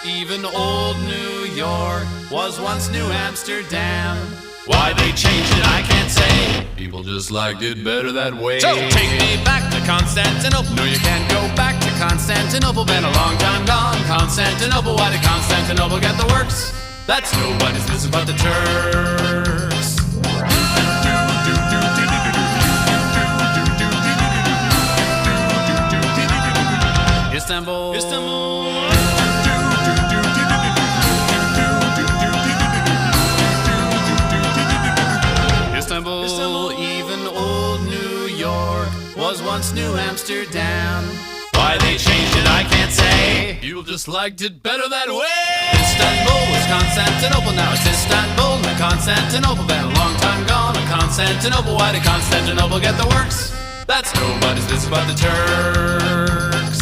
Even old New York was once New Amsterdam. Why they changed it, I can't say. People just liked it better that way. So take me back to Constantinople. No, you can't go back to Constantinople. Been a long time gone. Constantinople, why did Constantinople get the works? That's nobody's business but the Turks. Istanbul. Istanbul, even old New York was once New Amsterdam. Why they changed it, I can't say. People just liked it better that way. Istanbul was Constantinople, now it's Istanbul, not Constantinople. Been a long time gone, Constantinople. Why did Constantinople get the works? That's nobody's business but the Turks.